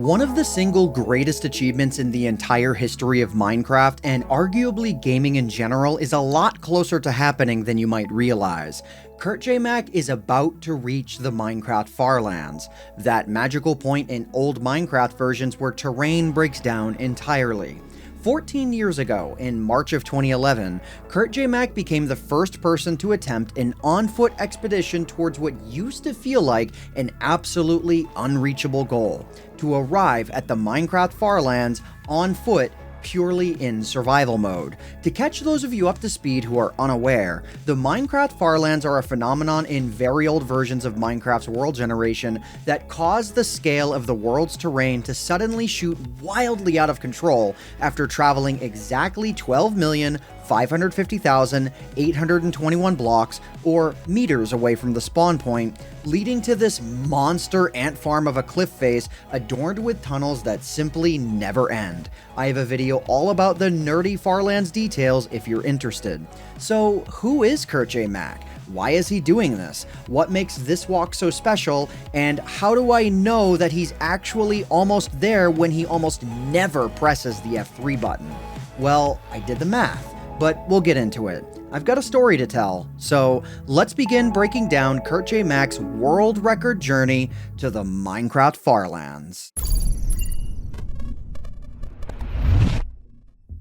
One of the single greatest achievements in the entire history of Minecraft, and arguably gaming in general, is a lot closer to happening than you might realize. KurtJMac is about to reach the Minecraft Farlands, that magical point in old Minecraft versions where terrain breaks down entirely. 14 years ago, in March of 2011, KurtJMac became the first person to attempt an on-foot expedition towards what used to feel like an absolutely unreachable goal: to arrive at the Minecraft Farlands on foot, purely in survival mode. To catch those of you up to speed who are unaware, the Minecraft Farlands are a phenomenon in very old versions of Minecraft's world generation that caused the scale of the world's terrain to suddenly shoot wildly out of control after traveling exactly 12,550,821 blocks, or meters, away from the spawn point, leading to this monster ant farm of a cliff face adorned with tunnels that simply never end. I have a video all about the nerdy Farlands details if you're interested. So who is KurtJMac? Why is he doing this? What makes this walk so special? And how do I know that he's actually almost there when he almost never presses the F3 button? Well, I did the math, but we'll get into it. I've got a story to tell, so let's begin breaking down KurtJMac's world record journey to the Minecraft Farlands.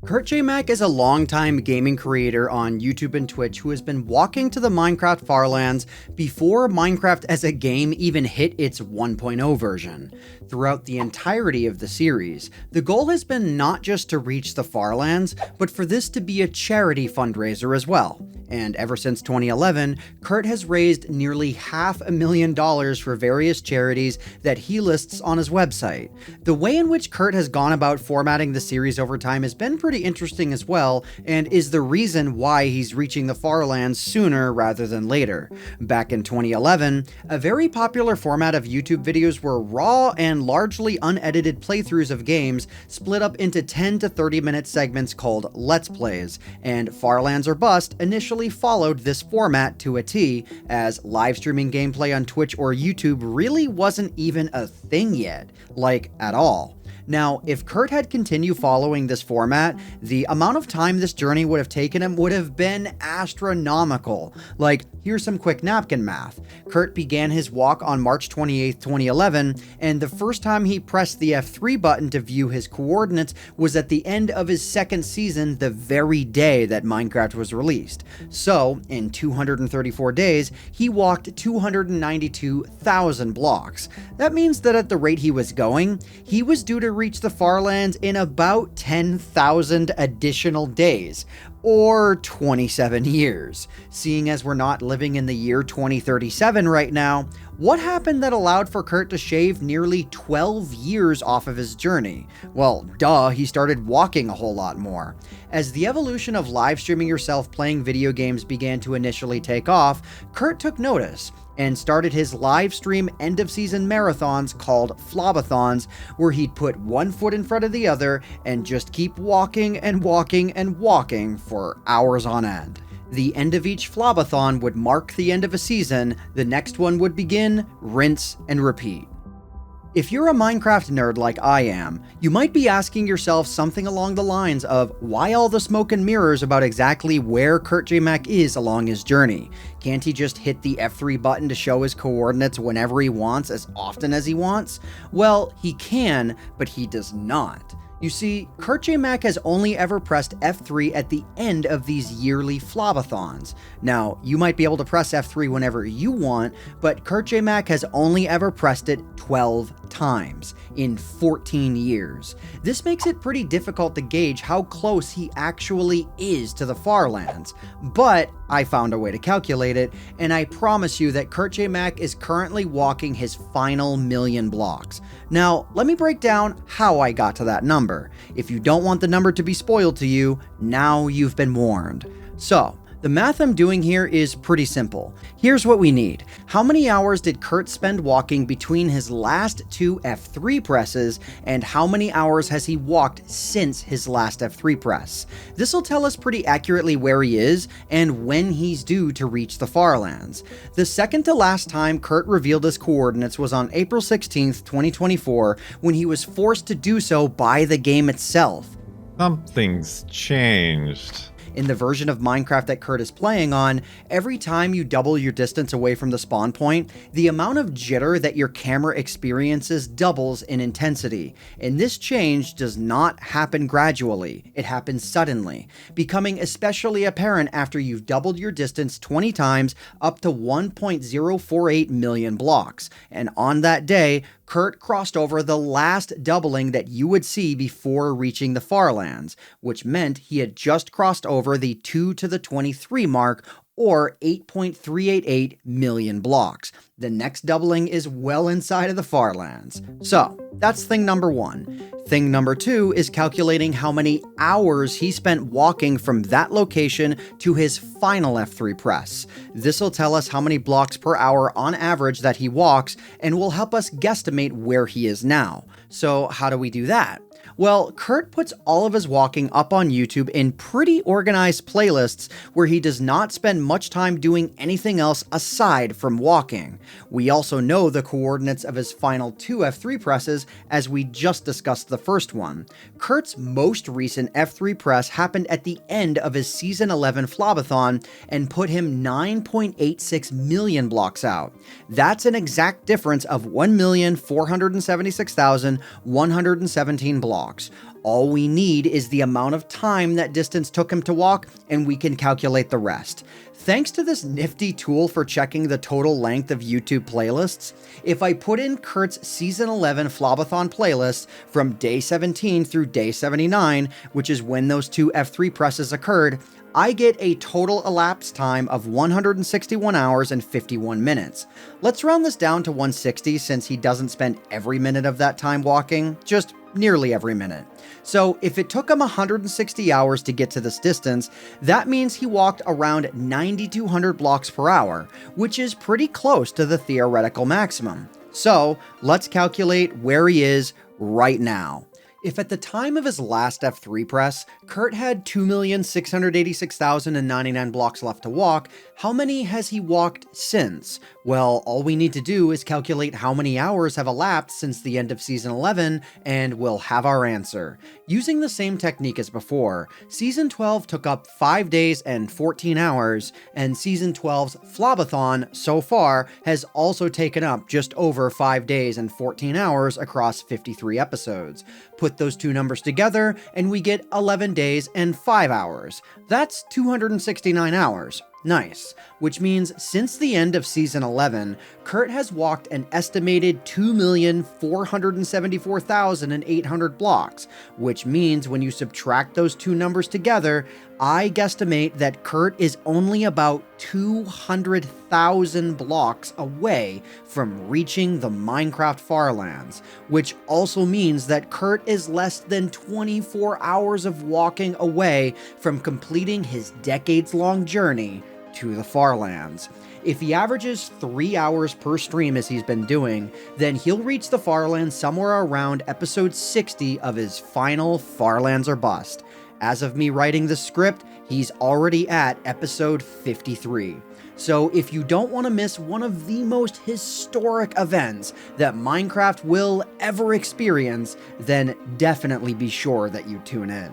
KurtJMac is a longtime gaming creator on YouTube and Twitch who has been walking to the Minecraft Farlands before Minecraft as a game even hit its 1.0 version. Throughout the entirety of the series, the goal has been not just to reach the Farlands, but for this to be a charity fundraiser as well. And ever since 2011, Kurt has raised nearly $500,000 for various charities that he lists on his website. The way in which Kurt has gone about formatting the series over time has been pretty interesting as well, and is the reason why he's reaching the Farlands sooner rather than later. Back in 2011, a very popular format of YouTube videos were raw and largely unedited playthroughs of games split up into 10 to 30 minute segments called Let's Plays, and Farlands or Bust initially followed this format to a T, as live streaming gameplay on Twitch or YouTube really wasn't even a thing yet, like at all. Now, if Kurt had continued following this format, the amount of time this journey would have taken him would have been astronomical. Like, here's some quick napkin math. Kurt began his walk on March 28, 2011, and the first time he pressed the F3 button to view his coordinates was at the end of his second season, the very day that Minecraft was released. So, in 234 days, he walked 292,000 blocks. That means that at the rate he was going, he was due to reach the Farlands in about 10,000 additional days, or 27 years. Seeing as we're not living in the year 2037 right now, what happened that allowed for Kurt to shave nearly 12 years off of his journey? Well, duh, he started walking a whole lot more. As the evolution of live streaming yourself playing video games began to initially take off, Kurt took notice and started his live stream end of season marathons called Flobathons, where he'd put one foot in front of the other and just keep walking and walking and walking for hours on end. The end of each Flobathon would mark the end of a season, the next one would begin, rinse, and repeat. If you're a Minecraft nerd like I am, you might be asking yourself something along the lines of, why all the smoke and mirrors about exactly where KurtJMac is along his journey? Can't he just hit the F3 button to show his coordinates whenever he wants, as often as he wants? Well, he can, but he does not. You see, KurtJMac has only ever pressed F3 at the end of these yearly Flobathons. Now, you might be able to press F3 whenever you want, but KurtJMac has only ever pressed it 12 times in 14 years. This makes it pretty difficult to gauge how close he actually is to the Farlands, but I found a way to calculate it, and I promise you that KurtJMac is currently walking his final 1,000,000 blocks. Now, let me break down how I got to that number. If you don't want the number to be spoiled to you, now you've been warned. So, The math I'm doing here is pretty simple. Here's what we need. How many hours did Kurt spend walking between his last 2 F3 presses, and how many hours has he walked since his last F3 press? This will tell us pretty accurately where he is and when he's due to reach the Farlands. The second to last time Kurt revealed his coordinates was on April 16th, 2024, when he was forced to do so by the game itself. Something's changed. In the version of Minecraft that Kurt is playing on, every time you double your distance away from the spawn point, the amount of jitter that your camera experiences doubles in intensity. And this change does not happen gradually, it happens suddenly, becoming especially apparent after you've doubled your distance 20 times up to 1.048 million blocks. And on that day, Kurt crossed over the last doubling that you would see before reaching the Farlands, which meant he had just crossed over the 2 to the 23 mark, or 8.388 million blocks. The next doubling is well inside of the Farlands. So, that's thing number 1. Thing number 2 is calculating how many hours he spent walking from that location to his final F3 press. This will tell us how many blocks per hour on average that he walks, and will help us guesstimate where he is now. So how do we do that? Well, Kurt puts all of his walking up on YouTube in pretty organized playlists where he does not spend much time doing anything else aside from walking. We also know the coordinates of his final 2 F3 presses, as we just discussed the first one. Kurt's most recent F3 press happened at the end of his Season 11 Flobathon and put him 9.86 million blocks out. That's an exact difference of 1,476,117 blocks. All we need is the amount of time that distance took him to walk, and we can calculate the rest. Thanks to this nifty tool for checking the total length of YouTube playlists, if I put in Kurt's Season 11 Flobathon playlist from day 17 through day 79, which is when those 2 F3 presses occurred, I get a total elapsed time of 161 hours and 51 minutes. Let's round this down to 160 since he doesn't spend every minute of that time walking, just nearly every minute. So if it took him 160 hours to get to this distance, that means he walked around 9,200 blocks per hour, which is pretty close to the theoretical maximum. So let's calculate where he is right now. If at the time of his last F3 press, Kurt had 2,686,099 blocks left to walk, how many has he walked since? Well, all we need to do is calculate how many hours have elapsed since the end of Season 11, and we'll have our answer. Using the same technique as before, Season 12 took up 5 days and 14 hours, and Season 12's Flobathon so far has also taken up just over 5 days and 14 hours across 53 episodes. Put those two numbers together, and we get 11 days and 5 hours. That's 269 hours. Nice. Which means since the end of Season 11, Kurt has walked an estimated 2,474,800 blocks, which means when you subtract those two numbers together, I guesstimate that Kurt is only about 200,000 blocks away from reaching the Minecraft Farlands, which also means that Kurt is less than 24 hours of walking away from completing his decades-long journey to the Farlands. If he averages 3 hours per stream as he's been doing, then he'll reach the Farlands somewhere around episode 60 of his final Farlands or Bust. As of me writing the script, he's already at episode 53. So if you don't want to miss one of the most historic events that Minecraft will ever experience, then definitely be sure that you tune in.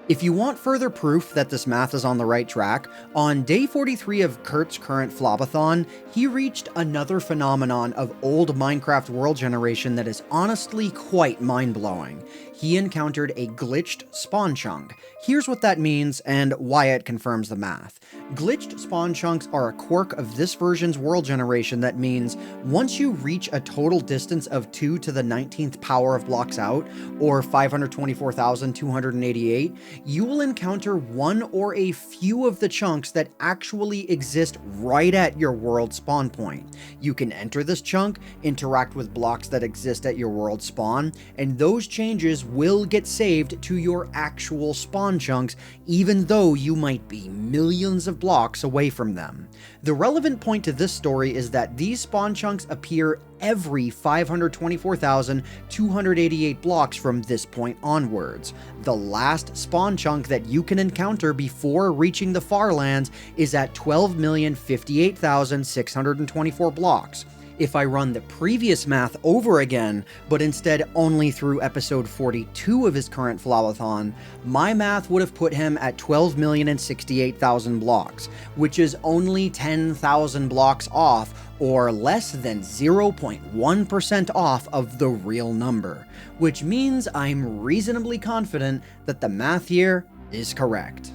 If you want further proof that this math is on the right track, on day 43 of Kurt's current Flobathon, he reached another phenomenon of old Minecraft world generation that is honestly quite mind-blowing. He encountered a glitched spawn chunk. Here's what that means and why it confirms the math. Glitched spawn chunks are a quirk of this version's world generation that means once you reach a total distance of 2 to the 19th power of blocks out, or 524,288, you will encounter one or a few of the chunks that actually exist right at your world spawn point. You can enter this chunk, interact with blocks that exist at your world spawn, and those changes will get saved to your actual spawn chunks, even though you might be millions of blocks away from them. The relevant point to this story is that these spawn chunks appear every 524,288 blocks from this point onwards. The last spawn chunk that you can encounter before reaching the far lands is at 12,058,624 blocks. If I run the previous math over again, but instead only through episode 42 of his current Flowathon, my math would have put him at 12,068,000 blocks, which is only 10,000 blocks off, or less than 0.1% off of the real number, which means I'm reasonably confident that the math here is correct.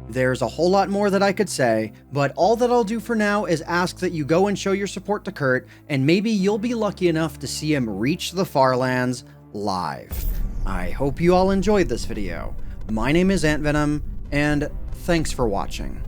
There's a whole lot more that I could say, but all that I'll do for now is ask that you go and show your support to Kurt, and maybe you'll be lucky enough to see him reach the far lands live. I hope you all enjoyed this video. My name is AntVenom, and thanks for watching.